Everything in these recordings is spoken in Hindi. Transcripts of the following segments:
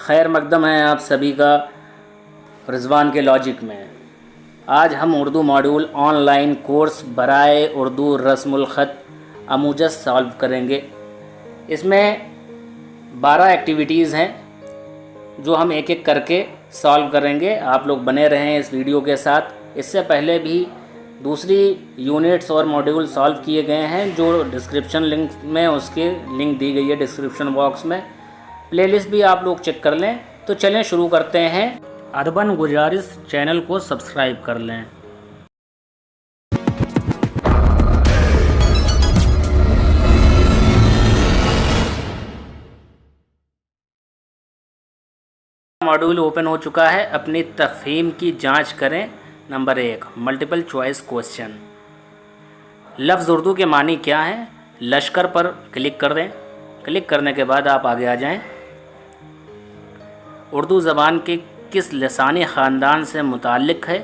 खैर मकदम है आप सभी का रिजवान के लॉजिक में। आज हम उर्दू मॉड्यूल ऑनलाइन कोर्स बराए उर्दू रस्मुल ख़त अमूजस सॉल्व करेंगे। इसमें 12 एक्टिविटीज़ हैं जो हम एक एक करके सॉल्व करेंगे। आप लोग बने रहें इस वीडियो के साथ। इससे पहले भी दूसरी यूनिट्स और मॉड्यूल सॉल्व किए गए हैं जो डिस्क्रिप्शन लिंक में उसकी लिंक दी गई है डिस्क्रिप्शन बॉक्स में। प्लेलिस्ट भी आप लोग चेक कर लें। तो चलें शुरू करते हैं। अदबन गुजारिश चैनल को सब्सक्राइब कर लें। मॉड्यूल ओपन हो चुका है। अपनी तफहीम की जांच करें। Number 1 multiple choice question. लफ्ज़ उर्दू के मानी क्या हैं? लश्कर पर क्लिक कर दें। क्लिक करने के बाद आप आगे आ जाएं। उर्दू ज़बान के किस लसानी ख़ानदान से मुताल्लिक़ है?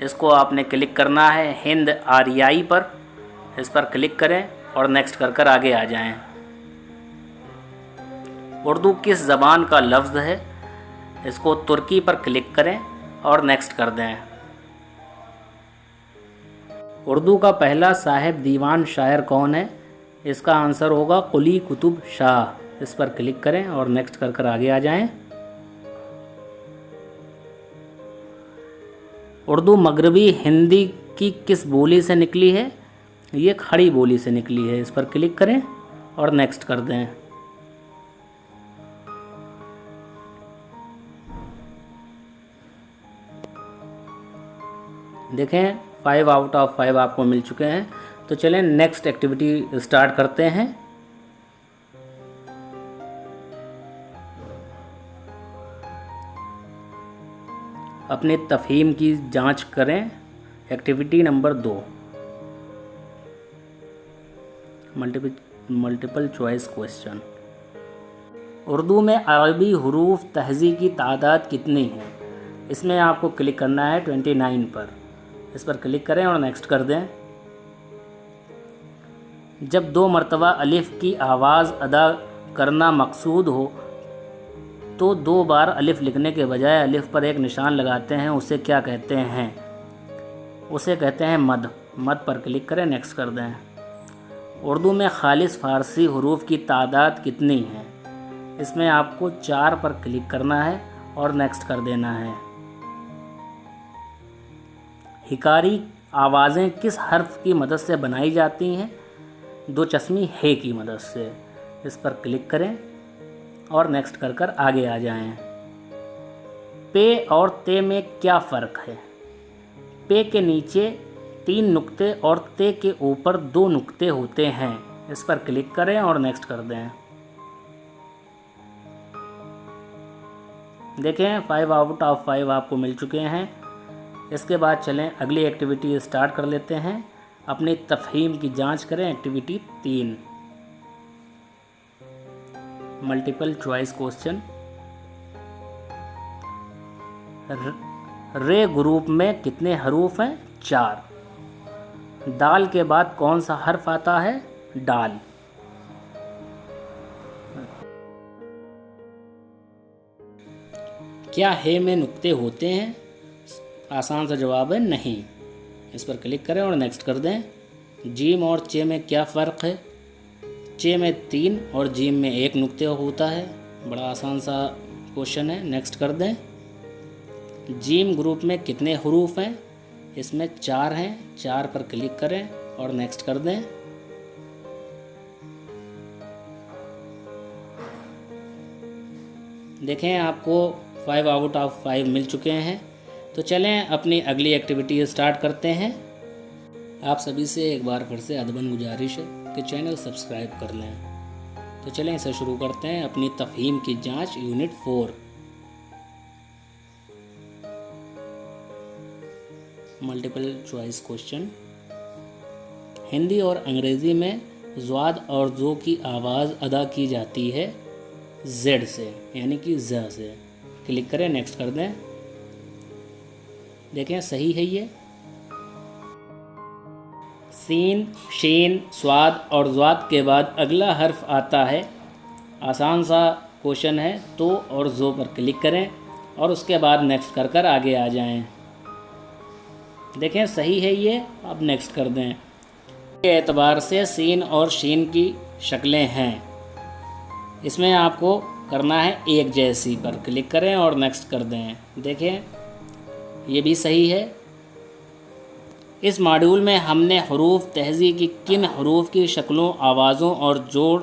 इसको आपने क्लिक करना है हिंद आरियाई पर। इस पर क्लिक करें और नेक्स्ट कर आगे आ जाएं। उर्दू किस ज़बान का लफ्ज़ है? इसको तुर्की पर क्लिक करें और नेक्स्ट कर दें। उर्दू का पहला साहिब दीवान शायर कौन है? इसका आंसर होगा कुली कुतुब शाह। इस पर क्लिक करें और नेक्स्ट कर आगे आ जाएं। उर्दू मगरबी हिंदी की किस बोली से निकली है? ये खड़ी बोली से निकली है। इस पर क्लिक करें और नेक्स्ट कर दें। देखें 5 आउट ऑफ 5 आपको मिल चुके हैं। तो चलें नेक्स्ट एक्टिविटी स्टार्ट करते हैं। अपने तफहीम की जांच करें। Activity number 2 multiple choice question. Urdu में अरबी हरूफ तहज़ी की तादाद कितनी है? इसमें आपको क्लिक करना है 29 पर। इस पर क्लिक करें और नेक्स्ट कर दें। जब 2 मरतबा अलिफ़ की आवाज़ अदा करना मकसूद हो तो 2 बार अलिफ़ लिखने के बजाय अलिफ़ पर एक निशान लगाते हैं, उसे क्या कहते हैं? उसे कहते हैं मद। मद पर क्लिक करें, नेक्स्ट कर दें। उर्दू में खालिस फ़ारसी हरूफ की तादाद कितनी है? इसमें आपको 4 पर क्लिक करना है और नेक्स्ट कर देना है। हिकारी आवाज़ें किस हर्फ की मदद से बनाई जाती हैं? 2 चश्मी हे की मदद से। इस पर क्लिक करें और नेक्स्ट कर आगे आ जाएं। पे और ते में क्या फ़र्क है? पे के नीचे 3 नुक्ते और ते के ऊपर 2 नुक्ते होते हैं। इस पर क्लिक करें और नेक्स्ट कर दें। देखें 5 आउट ऑफ 5 आपको मिल चुके हैं। इसके बाद चलें अगली एक्टिविटी स्टार्ट कर लेते हैं। अपनी तफहीम की जांच करें। Activity 3 multiple choice question. रे ग्रुप में कितने हरूफ हैं? 4। दाल के बाद कौन सा हर्फ आता है? डाल। क्या हे में नुक्ते होते हैं? आसान सा जवाब है नहीं। इस पर क्लिक करें और नेक्स्ट कर दें। जीम और चे में क्या फ़र्क है? चे में 3 और जीम में 1 नुक्ते होता है। बड़ा आसान सा क्वेश्चन है। नेक्स्ट कर दें। जीम ग्रुप में कितने हरूफ हैं? इसमें 4 हैं। 4 पर क्लिक करें और नेक्स्ट कर दें। देखें आपको 5 आउट ऑफ 5 मिल चुके हैं। तो चलें अपनी अगली एक्टिविटी स्टार्ट करते हैं। आप सभी से एक बार फिर से अदबन गुजारिश है कि चैनल सब्सक्राइब कर लें। तो चलें इसे शुरू करते हैं। अपनी तफहीम की जांच unit 4 multiple choice question. Hindi और अंग्रेज़ी में ज़्वाद और ज़ो की आवाज़ अदा की जाती है जेड से, यानी कि ज़ से। क्लिक करें, नेक्स्ट कर दें। देखें सही है ये। सीन, शीन, स्वाद और ज़्वाद के बाद अगला हर्फ आता है। आसान सा क्वेश्चन है तो और जो पर क्लिक करें और उसके बाद नेक्स्ट कर आगे आ जाएं। देखें सही है ये, अब नेक्स्ट कर दें। के एतबार से सीन और शीन की शक्लें हैं, इसमें आपको करना है एक जैसी पर क्लिक करें और नेक्स्ट कर दें। देखें ये भी सही है। इस मॉड्यूल में हमने हरूफ तहज़ी की किन हरूफ की शक्लों, आवाज़ों और जोड़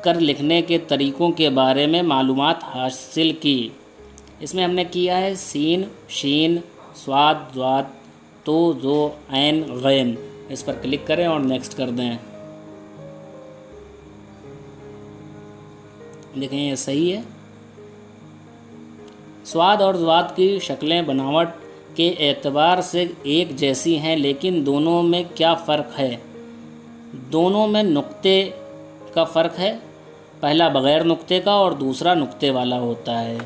कर लिखने के तरीक़ों के बारे में मालूमात हासिल की। इसमें हमने किया है सीन, शीन, स्वाद, ज़्वाद, तो, जो, ऐन, गैन। इस पर क्लिक करें और नेक्स्ट कर दें। देखें ये सही है। स्वाद और ज़्वाद की शक्लें बनावट के एतबार से एक जैसी हैं, लेकिन दोनों में क्या फ़र्क है? दोनों में नुक्ते का फ़र्क है। पहला बग़ैर नुक्ते का और दूसरा नुक्ते वाला होता है।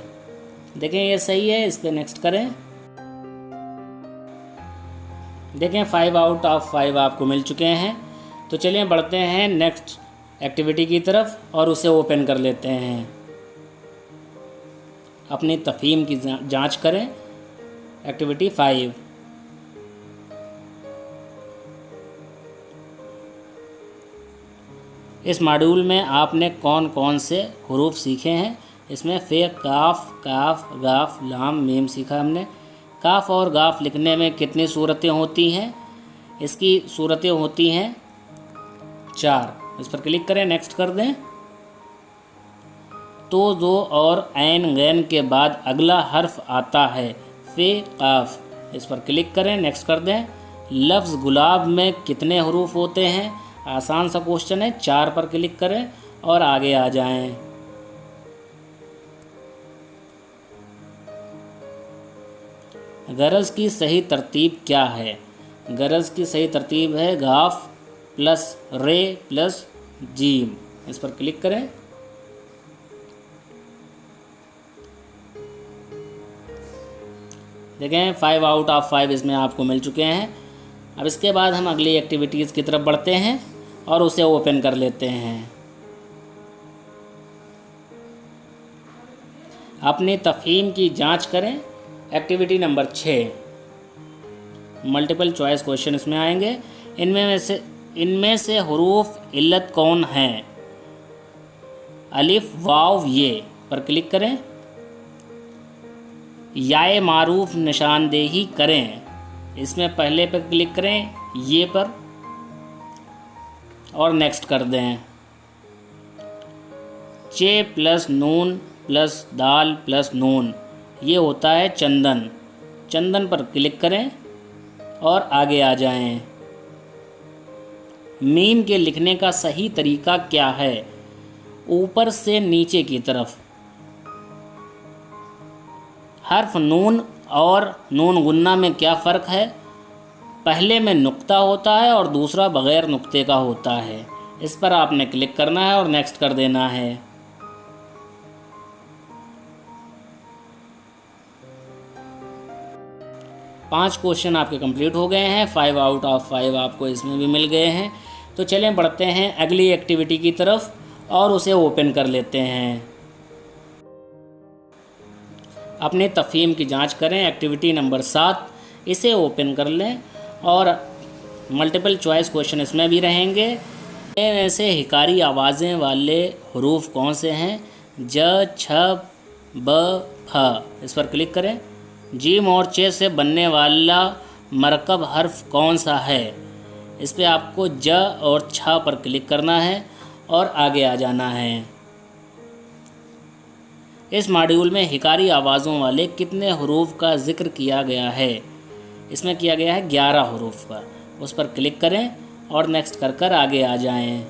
देखें ये सही है, इस पर नेक्स्ट करें। देखें 5 आउट ऑफ 5 आपको मिल चुके हैं। तो चलिए बढ़ते हैं नेक्स्ट एक्टिविटी की तरफ और उसे ओपन कर लेते हैं। अपनी तफ़हीम की जांच करें। एक्टिविटी 5। इस मॉड्यूल में आपने कौन कौन से हरूफ सीखे हैं? इसमें फ़े, काफ, काफ, गाफ, लाम, मीम सीखा हमने। काफ और गाफ लिखने में कितनी सूरतें होती हैं? इसकी सूरतें होती हैं 4। इस पर क्लिक करें, नेक्स्ट कर दें। तो, जो और ऐन गैन के बाद अगला हर्फ आता है फ़े, काफ। इस पर क्लिक करें, नेक्स्ट कर दें। लफ्ज़ गुलाब में कितने हरूफ होते हैं? आसान सा क्वेश्चन है। 4 पर क्लिक करें और आगे आ जाएं। गरज की सही तरतीब क्या है? गरज की सही तरतीब है गाफ प्लस रे प्लस जीम। इस पर क्लिक करें। देखें 5 आउट ऑफ 5 इसमें आपको मिल चुके हैं। अब इसके बाद हम अगली एक्टिविटीज़ की तरफ बढ़ते हैं और उसे ओपन कर लेते हैं। अपनी तफ़हीम की जांच करें। Activity number 6। Multiple choice question इसमें आएंगे। इनमें से हरूफ इल्लत कौन हैं? अलिफ, वाव, ये पर क्लिक करें। याए मारूफ निशानदेही करें। इसमें पहले पर क्लिक करें, ये पर, और नेक्स्ट कर दें। चे प्लस नून प्लस दाल प्लस नून, ये होता है चंदन। चंदन पर क्लिक करें और आगे आ जाएं। मीम के लिखने का सही तरीका क्या है? ऊपर से नीचे की तरफ। हर्फ नून और नून गुन्ना में क्या फ़र्क है? पहले में नुक्ता होता है और दूसरा बग़ैर नुक्ते का होता है। इस पर आपने क्लिक करना है और नेक्स्ट कर देना है। पाँच क्वेश्चन आपके कंप्लीट हो गए हैं। 5 आउट ऑफ 5 आपको इसमें भी मिल गए हैं। तो चलें बढ़ते हैं अगली एक्टिविटी की तरफ और उसे ओपन कर लेते हैं। अपने तफ़हीम की जांच करें। एक्टिविटी नंबर 7, इसे ओपन कर लें और मल्टीपल चॉइस क्वेश्चन इसमें भी रहेंगे। इनमें से हिकारी आवाज़ें वाले हरूफ कौन से हैं? ज, छ, ब, फ। इस पर क्लिक करें। जीम और चे से बनने वाला मरकब हर्फ कौन सा है? इस पर आपको ज और छ पर क्लिक करना है और आगे आ जाना है। इस मॉड्यूल में हिकारी आवाज़ों वाले कितने हरूफ का जिक्र किया गया है? इसमें किया गया है 11 हरूफ का। उस पर क्लिक करें और नेक्स्ट कर आगे आ जाएं।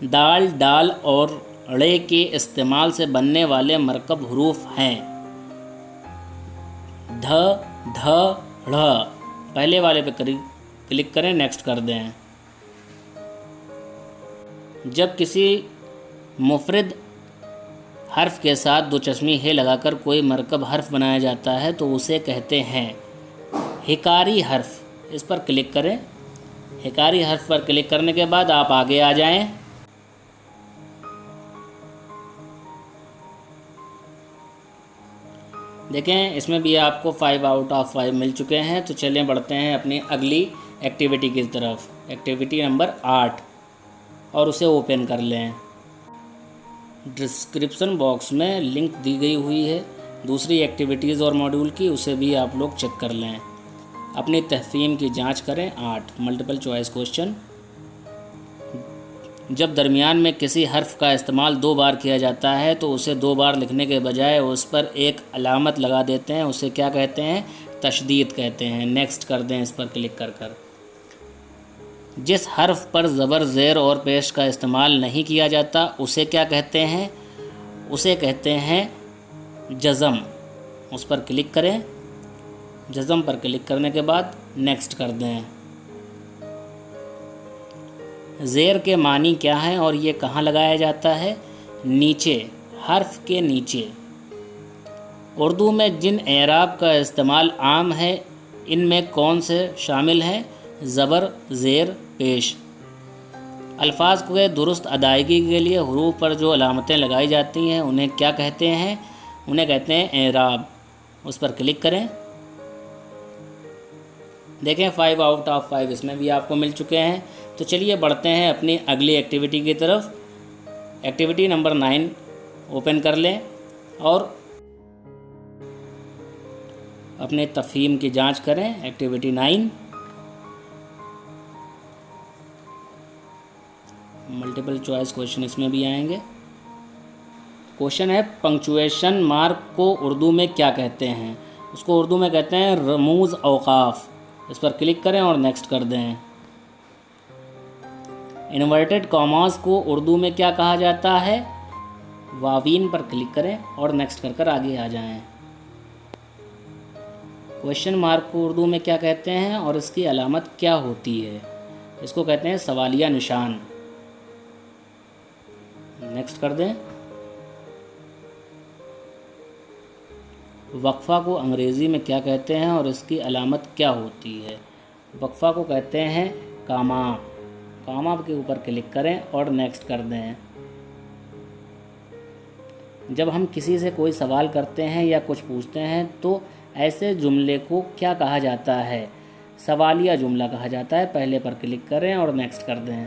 दाल, डाल और ड़े के इस्तेमाल से बनने वाले मरकब हरूफ हैं ध, ध, ढ़। पहले वाले पे क्लिक करें, नेक्स्ट कर दें। जब किसी मुफरद हर्फ के साथ दो चश्मी हे लगाकर कोई मरकब हर्फ बनाया जाता है तो उसे कहते हैं हिकारी हर्फ। इस पर क्लिक करें। हिकारी हर्फ पर क्लिक करने के बाद आप आगे आ जाएं। देखें इसमें भी आपको 5 आउट ऑफ 5 मिल चुके हैं। तो चलिए बढ़ते हैं अपनी अगली एक्टिविटी की तरफ, एक्टिविटी नंबर 8, और उसे ओपन कर लें। डिस्क्रिप्शन बॉक्स में लिंक दी गई हुई है दूसरी एक्टिविटीज़ और मॉड्यूल की, उसे भी आप लोग चेक कर लें। अपनी तफ़हीम की जांच करें। 8 मल्टीपल चॉइस क्वेश्चन। जब दरमियान में किसी हर्फ का इस्तेमाल 2 बार किया जाता है तो उसे 2 बार लिखने के बजाय उस पर एक अलामत लगा देते हैं, उसे क्या कहते हैं? तशदीद कहते हैं। नेक्स्ट कर दें इस पर क्लिक कर कर। जिस हर्फ पर ज़बर, ज़ेर और पेश का इस्तेमाल नहीं किया जाता उसे क्या कहते हैं? उसे कहते हैं जज़म। उस पर क्लिक करें। जज़म पर क्लिक करने के बाद नेक्स्ट कर दें। ज़ेर के मानी क्या है और ये कहाँ लगाया जाता है? नीचे, हर्फ के नीचे। उर्दू में जिन एराब का इस्तेमाल आम है इनमें कौन से शामिल हैं? ज़बर, ज़ेर, पेश। अल्फाज के दुरुस्त अदायगी के लिए हुरूफ पर जो अलामतें लगाई जाती हैं उन्हें क्या कहते हैं? उन्हें कहते हैं एराब। उस पर क्लिक करें। देखें 5 आउट ऑफ 5 इसमें भी आपको मिल चुके हैं। तो चलिए बढ़ते हैं अपनी अगली एक्टिविटी की तरफ। एक्टिविटी नंबर 9 ओपन कर लें और अपने तफ़हीम की जांच करें। एक्टिविटी 9 मल्टीपल चॉइस क्वेश्चन इसमें भी आएंगे। क्वेश्चन है पंक्चुएशन मार्क को उर्दू में क्या कहते हैं? उसको उर्दू में कहते हैं रमूज़ औक़ाफ़। इस पर क्लिक करें और नेक्स्ट कर दें। इन्वर्टेड कॉमास को उर्दू में क्या कहा जाता है? वावीन पर क्लिक करें और नेक्स्ट कर कर आगे आ जाएं। क्वेश्चन मार्क को उर्दू में क्या कहते हैं और इसकी अलामत क्या होती है? इसको कहते हैं सवालिया निशान। नेक्स्ट कर दें। वक्फ़ा को अंग्रेज़ी में क्या कहते हैं और इसकी अलामत क्या होती है? वक्फ़ा को कहते हैं कामा। कामा के ऊपर क्लिक करें और नेक्स्ट कर दें। जब हम किसी से कोई सवाल करते हैं या कुछ पूछते हैं तो ऐसे जुमले को क्या कहा जाता है? सवालिया जुमला कहा जाता है। पहले पर क्लिक करें और नेक्स्ट कर दें।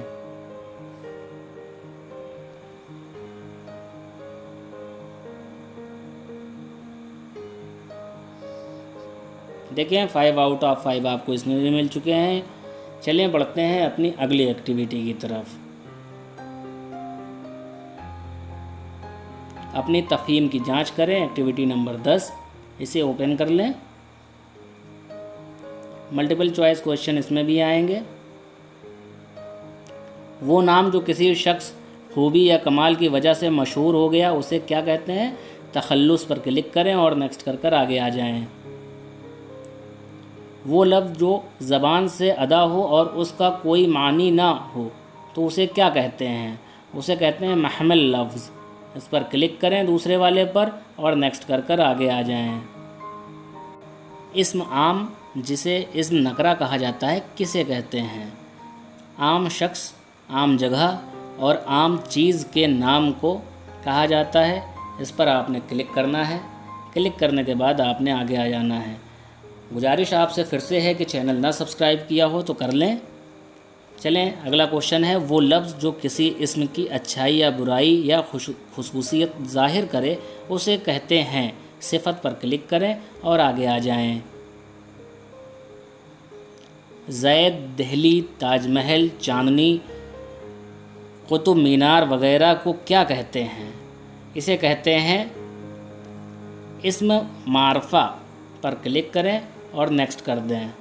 देखिए 5 आउट ऑफ 5 आपको इसमें भी मिल चुके हैं। चलिए बढ़ते हैं अपनी अगली एक्टिविटी की तरफ। अपनी तफ़हीम की जांच करें। एक्टिविटी नंबर 10 इसे ओपन कर लें। मल्टीपल चॉइस क्वेश्चन इसमें भी आएंगे। वो नाम जो किसी शख्स खूबी या कमाल की वजह से मशहूर हो गया उसे क्या कहते हैं? तखल्लुस पर क्लिक करें और नेक्स्ट कर कर आगे आ जाएं। वो लफ्ज़ जो ज़बान से अदा हो और उसका कोई मानी ना हो तो उसे क्या कहते हैं? उसे कहते हैं महमल लफ्ज़। इस पर क्लिक करें दूसरे वाले पर और नेक्स्ट कर कर आगे आ जाएं। इस्म आम जिसे इस्म नकरा कहा जाता है किसे कहते हैं? आम शख्स, आम जगह और आम चीज़ के नाम को कहा जाता है। इस पर आपने क्लिक करना है। क्लिक करने के बाद आपने आगे आ जाना है। गुजारिश आपसे फिर से है कि चैनल ना सब्सक्राइब किया हो तो कर लें। चलें अगला क्वेश्चन है वो लफ्ज़ जो किसी इस्म की अच्छाई या बुराई या खुशूसियत ज़ाहिर करे उसे कहते हैं। सिफत पर क्लिक करें और आगे आ जाएं। ज़ैद, दिल्ली, ताजमहल, चांदनी, कुतुब मीनार वगैरह को क्या कहते हैं? इसे कहते हैं इस्म मारफा। पर क्लिक करें और नेक्स्ट कर दें।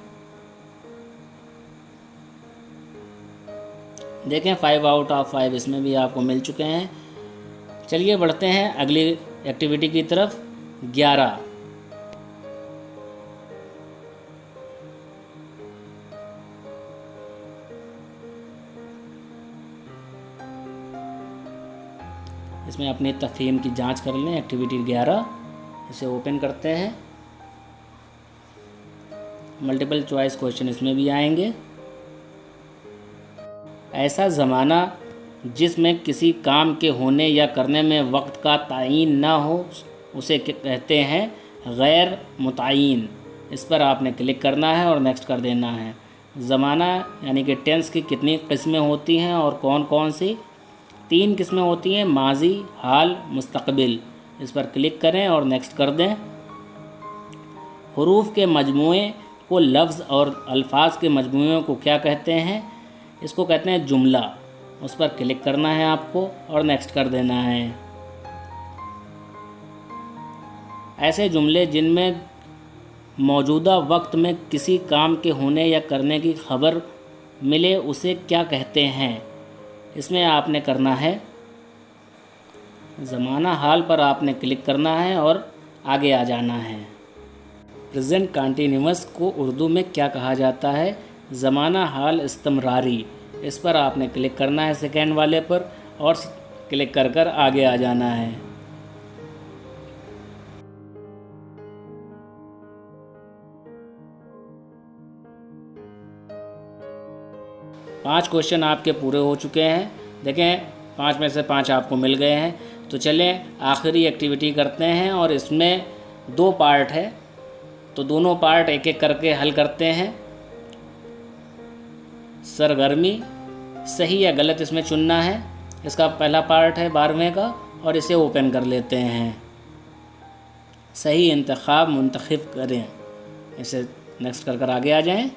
देखें 5 आउट ऑफ 5 इसमें भी आपको मिल चुके हैं। चलिए बढ़ते हैं अगली एक्टिविटी की तरफ। 11 इसमें अपनी तफ़हीम की जांच कर लें। एक्टिविटी 11 इसे ओपन करते हैं। मल्टीपल चॉइस क्वेश्चन इसमें भी आएंगे। ऐसा ज़माना जिसमें किसी काम के होने या करने में वक्त का तयीन ना हो उसे कहते हैं गैर मुतय्यन, इस पर आपने क्लिक करना है और नेक्स्ट कर देना है। ज़माना यानी कि टेंस की कितनी किस्में होती हैं और कौन कौन सी? 3 किस्में होती हैं, माजी, हाल, मुस्तक़बिल। इस पर क्लिक करें और नेक्स्ट कर दें। हरूफ के मजमूए को लफ्ज़ और अल्फाज के मजमूए को क्या कहते हैं? इसको कहते हैं जुमला। उस पर क्लिक करना है आपको और नेक्स्ट कर देना है। ऐसे जुमले जिनमें मौजूदा वक्त में किसी काम के होने या करने की खबर मिले उसे क्या कहते हैं? इसमें आपने करना है ज़माना हाल पर आपने क्लिक करना है और आगे आ जाना है। प्रेजेंट कंटीन्यूअस को उर्दू में क्या कहा जाता है? ज़माना हाल इस्तमरारी। इस पर आपने क्लिक करना है सेकेंड वाले पर और क्लिक कर कर आगे आ जाना है। पाँच क्वेश्चन आपके पूरे हो चुके हैं। देखें 5 में से 5 आपको मिल गए हैं। तो चलें आखिरी एक्टिविटी करते हैं और इसमें 2 पार्ट है, तो दोनों पार्ट एक एक करके हल करते हैं। सरगर्मी, सही या गलत इसमें चुनना है। इसका पहला पार्ट है 12वें का और इसे ओपन कर लेते हैं। सही इंतखाब मुंतखब करें, इसे नेक्स्ट कर कर आगे आ जाएं।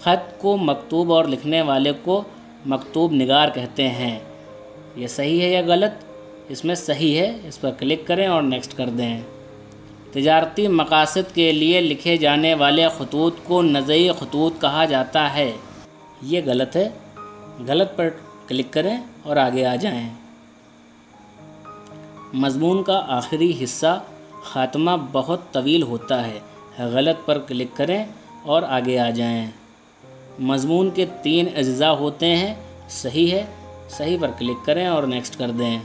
ख़त को मकतूब और लिखने वाले को मकतूब निगार कहते हैं। ये सही है या गलत? इसमें सही है, इस पर क्लिक करें और नेक्स्ट कर दें। तिजारती मकासद के लिए लिखे जाने वाले खतूत को नज़ई खतूत कहा जाता है। ये गलत है, गलत पर क्लिक करें और आगे आ जाएं। मज़मून का आखिरी हिस्सा ख़ात्मा बहुत तवील होता है। गलत पर क्लिक करें और आगे आ जाएं। मज़मून के 3 अज्ज़ा होते हैं। सही है, सही पर क्लिक करें और नेक्स्ट कर दें।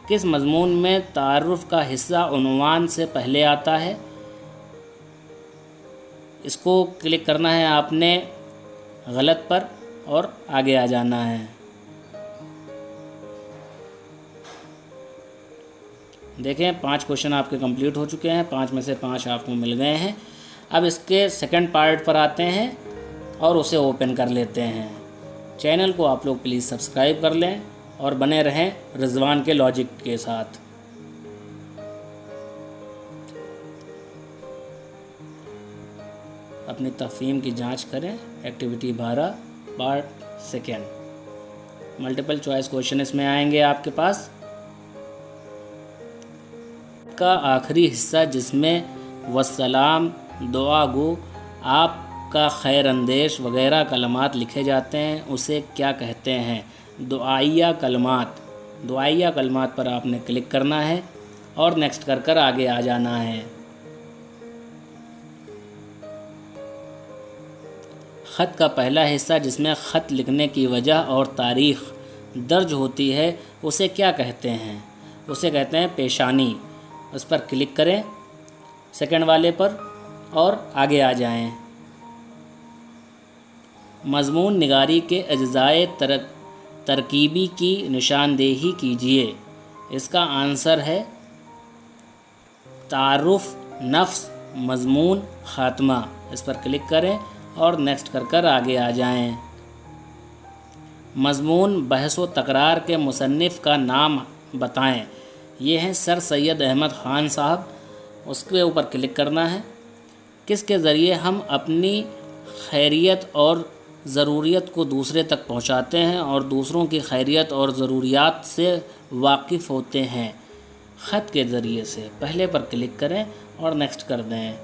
किस मज़मून में तारुफ़ का हिस्सा उन्वान से पहले आता है? इसको क्लिक करना है आपने गलत पर और आगे आ जाना है। देखें 5 क्वेश्चन आपके कंप्लीट हो चुके हैं। 5 में से 5 आपको मिल गए हैं। अब इसके सेकंड पार्ट पर आते हैं और उसे ओपन कर लेते हैं। चैनल को आप लोग प्लीज़ सब्सक्राइब कर लें और बने रहें रिजवान के लॉजिक के साथ। अपनी तफ़हीम की जांच करें। Activity 12 part second. Multiple choice question इसमें आएंगे आपके पास। का आखिरी हिस्सा जिसमें वस्सलाम, दुआ गो, आपका खैर अंदेश वगैरह कलमात लिखे जाते हैं उसे क्या कहते हैं? दुआइया कलमात। दुआइया कलमात पर आपने क्लिक करना है और नेक्स्ट कर कर आगे आ जाना है। ख़त का पहला हिस्सा जिसमें ख़त लिखने की वजह और तारीख़ दर्ज होती है उसे क्या कहते हैं? उसे कहते हैं पेशानी। उस पर क्लिक करें सेकंड वाले पर और आगे आ जाएं। मज़मून निगारी के अज्ज़ाए तरकीबी की निशानदेही कीजिए। इसका आंसर है तारुफ़, नफ्स, मज़मून, ख़ात्मा। इस पर क्लिक करें और नेक्स्ट कर कर आगे आ जाएं। मज़मून बहस व तकरार के मुसन्निफ़ का नाम बताएं। ये हैं सर सैयद अहमद ख़ान साहब। उसके ऊपर क्लिक करना है। किसके ज़रिए हम अपनी खैरियत और ज़रूरियत को दूसरे तक पहुंचाते हैं और दूसरों की खैरियत और ज़रूरियात से वाकिफ़ होते हैं? ख़त के ज़रिए से। पहले पर क्लिक करें और नेक्स्ट कर दें।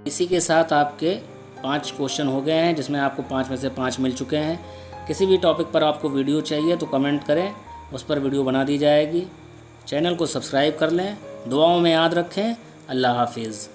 इसी के साथ आपके 5 क्वेश्चन हो गए हैं, जिसमें आपको 5 में से 5 मिल चुके हैं। किसी भी टॉपिक पर आपको वीडियो चाहिए तो कमेंट करें, उस पर वीडियो बना दी जाएगी। चैनल को सब्सक्राइब कर लें। दुआओं में याद रखें। अल्लाह हाफिज़।